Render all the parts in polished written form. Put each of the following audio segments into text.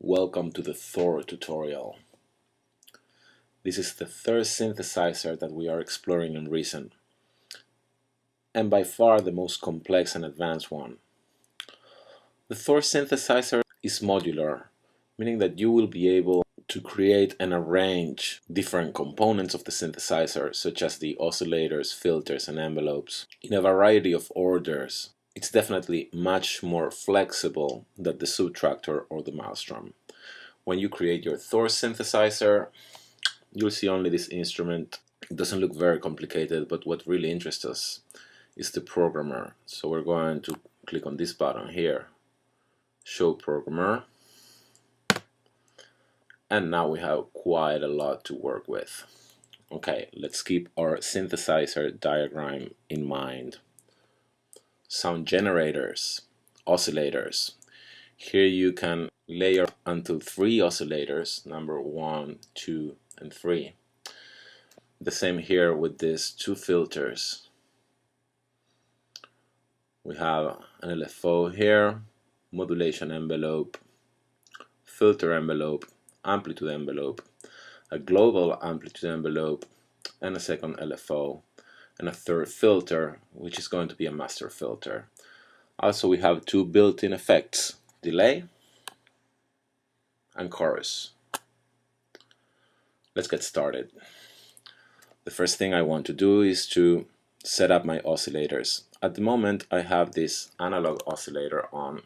Welcome to the Thor tutorial. This is the third synthesizer that we are exploring in Reason, and by far the most complex and advanced one. The Thor synthesizer is modular, meaning that you will be able to create and arrange different components of the synthesizer, such as the oscillators, filters, and envelopes, in a variety of orders. It's definitely much more flexible than the subtractor or the maelstrom. When you create your Thor synthesizer, you'll see only this instrument. It doesn't look very complicated, but what really interests us is the programmer. So we're going to click on this button here, Show Programmer. And now we have quite a lot to work with. Okay, let's keep our synthesizer diagram in mind. Sound generators, oscillators. Here you can layer until 3 oscillators, number 1, 2, and 3. The same here with these 2 filters. We have an LFO here, modulation envelope, filter envelope, amplitude envelope, a global amplitude envelope, and a second LFO, and a third filter, which is going to be a master filter. Also, we have 2 built-in effects, delay and chorus. Let's get started. The first thing I want to do is to set up my oscillators. At the moment, I have this analog oscillator on.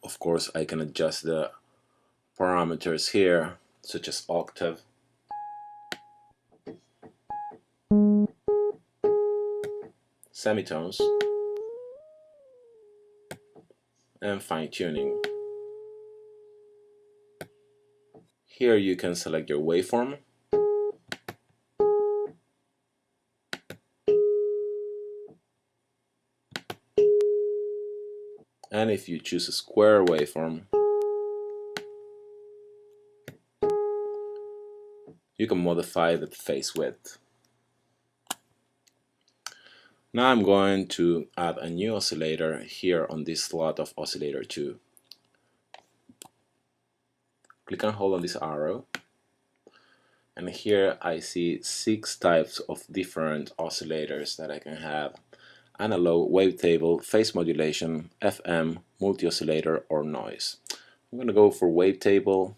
Of course, I can adjust the parameters here, such as octave, semitones, and fine-tuning. Here you can select your waveform. And if you choose a square waveform, you can modify the phase width. Now I'm going to add a new oscillator here on this slot of oscillator 2. Click and hold on this arrow, and here I see 6 types of different oscillators that I can have: analog, wavetable, phase modulation, FM, multi-oscillator, or noise. I'm going to go for wavetable.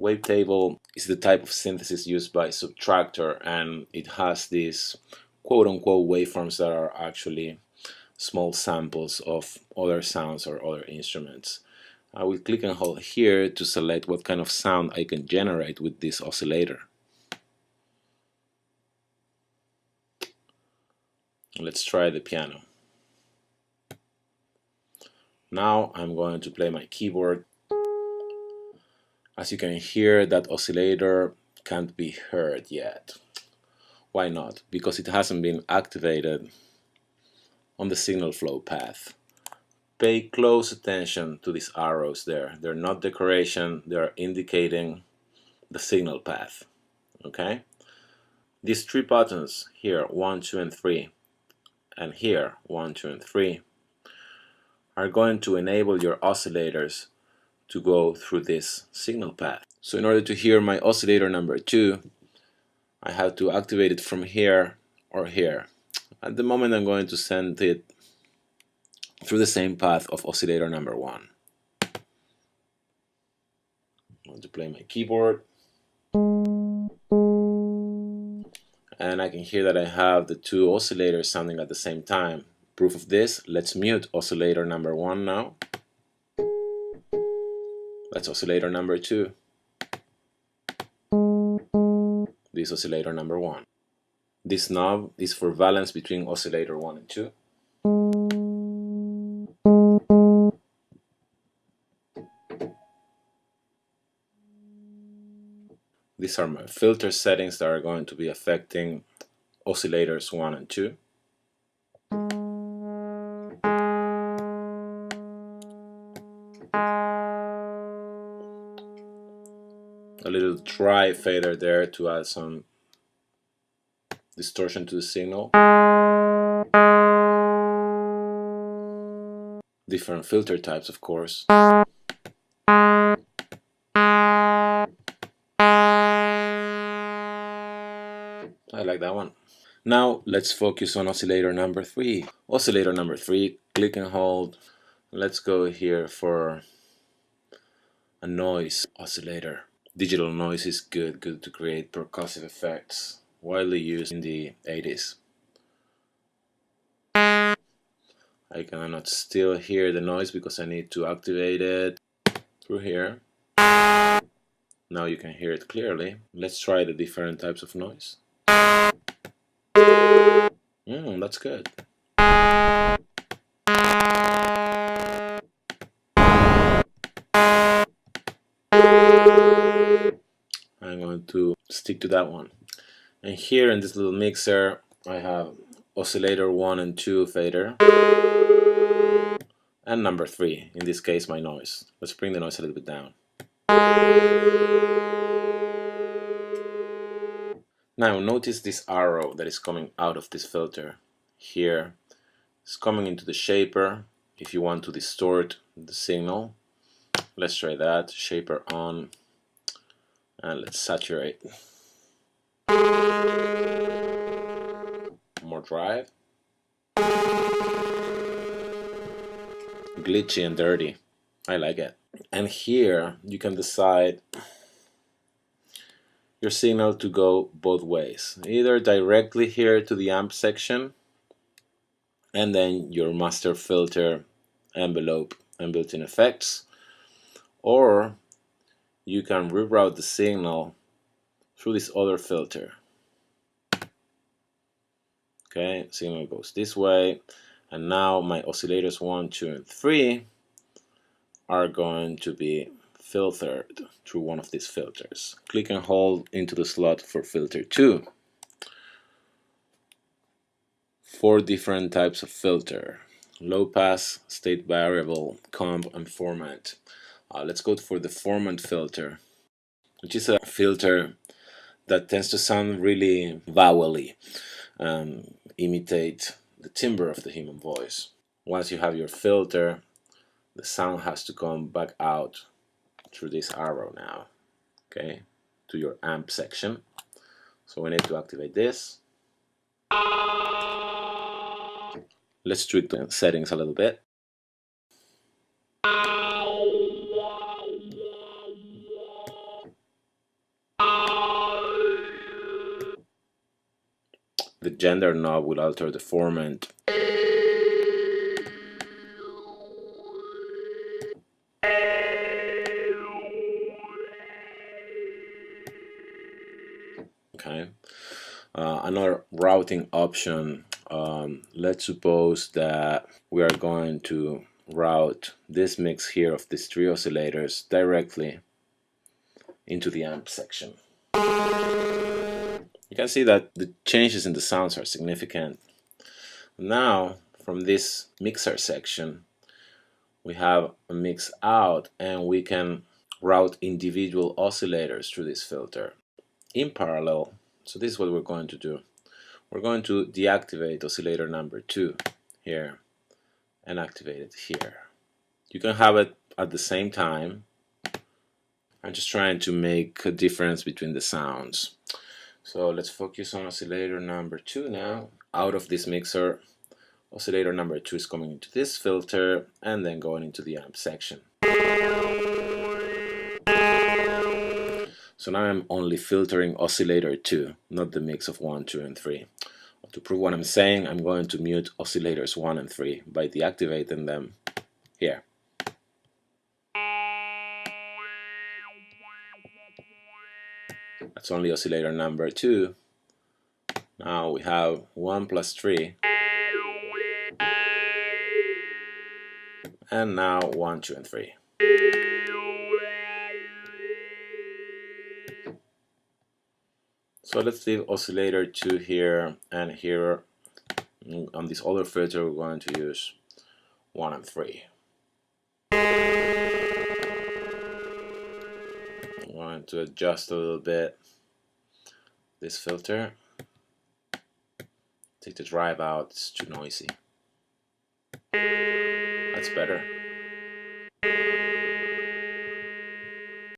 Wavetable is the type of synthesis used by subtractor, and it has these quote-unquote waveforms that are actually small samples of other sounds or other instruments. I will click and hold here to select what kind of sound I can generate with this oscillator. Let's try the piano. Now I'm going to play my keyboard. As you can hear, that oscillator can't be heard yet. Why not? Because it hasn't been activated on the signal flow path. Pay close attention to these arrows there. They're not decoration, they're indicating the signal path. Okay? These 3 buttons here, 1, 2, and 3, and here, 1, 2, and 3, are going to enable your oscillators to go through this signal path. So in order to hear my oscillator number 2, I have to activate it from here or here. At the moment, I'm going to send it through the same path of oscillator number 1. I'm going to play my keyboard, and I can hear that I have the 2 oscillators sounding at the same time. Proof of this, let's mute oscillator number 1 now. That's oscillator number 2. This oscillator number 1. This knob is for balance between oscillator 1 and 2. These are my filter settings that are going to be affecting oscillators 1 and 2. A little dry fader there to add some distortion to the signal. Different filter types, of course. I like that one. Now let's focus on oscillator number 3. Oscillator number 3, click and hold. Let's go here for a noise oscillator. Digital noise is good to create percussive effects, widely used in the 80s. I cannot still hear the noise because I need to activate it through here. Now you can hear it clearly. Let's try the different types of noise. That's good. I'm going to stick to that one. And here in this little mixer I have oscillator 1 and 2 fader, and number 3, in this case my noise. Let's bring the noise a little bit down. Now notice this arrow that is coming out of this filter. Here it's coming into the shaper if you want to distort the signal. Let's try that. Shaper on, and let's saturate. More drive. Glitchy and dirty. I like it. And here you can decide your signal to go both ways. Either directly here to the amp section and then your master filter envelope and built-in effects, or you can reroute the signal through this other filter. Okay, signal goes this way, and now my oscillators 1, 2, and 3 are going to be filtered through one of these filters. Click and hold into the slot for filter 2. 4 different types of filter: low pass, state variable, comp, and formant. Let's go for the formant filter, which is a filter that tends to sound really vowely, imitate the timbre of the human voice. Once you have your filter, the sound has to come back out through this arrow now, okay, to your amp section. So we need to activate this. Let's tweak the settings a little bit. The gender knob will alter the formant. Okay. Another routing option. Let's suppose that we are going to route this mix here of these 3 oscillators directly into the amp section. You can see that the changes in the sounds are significant. Now, from this mixer section, we have a mix out, and we can route individual oscillators through this filter in parallel. So this is what we're going to do. We're going to deactivate oscillator number 2 here and activate it here. You can have it at the same time. I'm just trying to make a difference between the sounds. So let's focus on oscillator number 2 now. Out of this mixer, oscillator number 2 is coming into this filter and then going into the amp section. So now I'm only filtering oscillator 2, not the mix of 1, 2, and 3. To prove what I'm saying, I'm going to mute oscillators 1 and 3 by deactivating them here. That's only oscillator number 2. Now we have 1 plus 3. And now 1, 2, and 3. So let's leave oscillator 2 here, and here on this other filter we're going to use 1 and 3. I'm going to adjust a little bit this filter. Take the drive out, it's too noisy. That's better.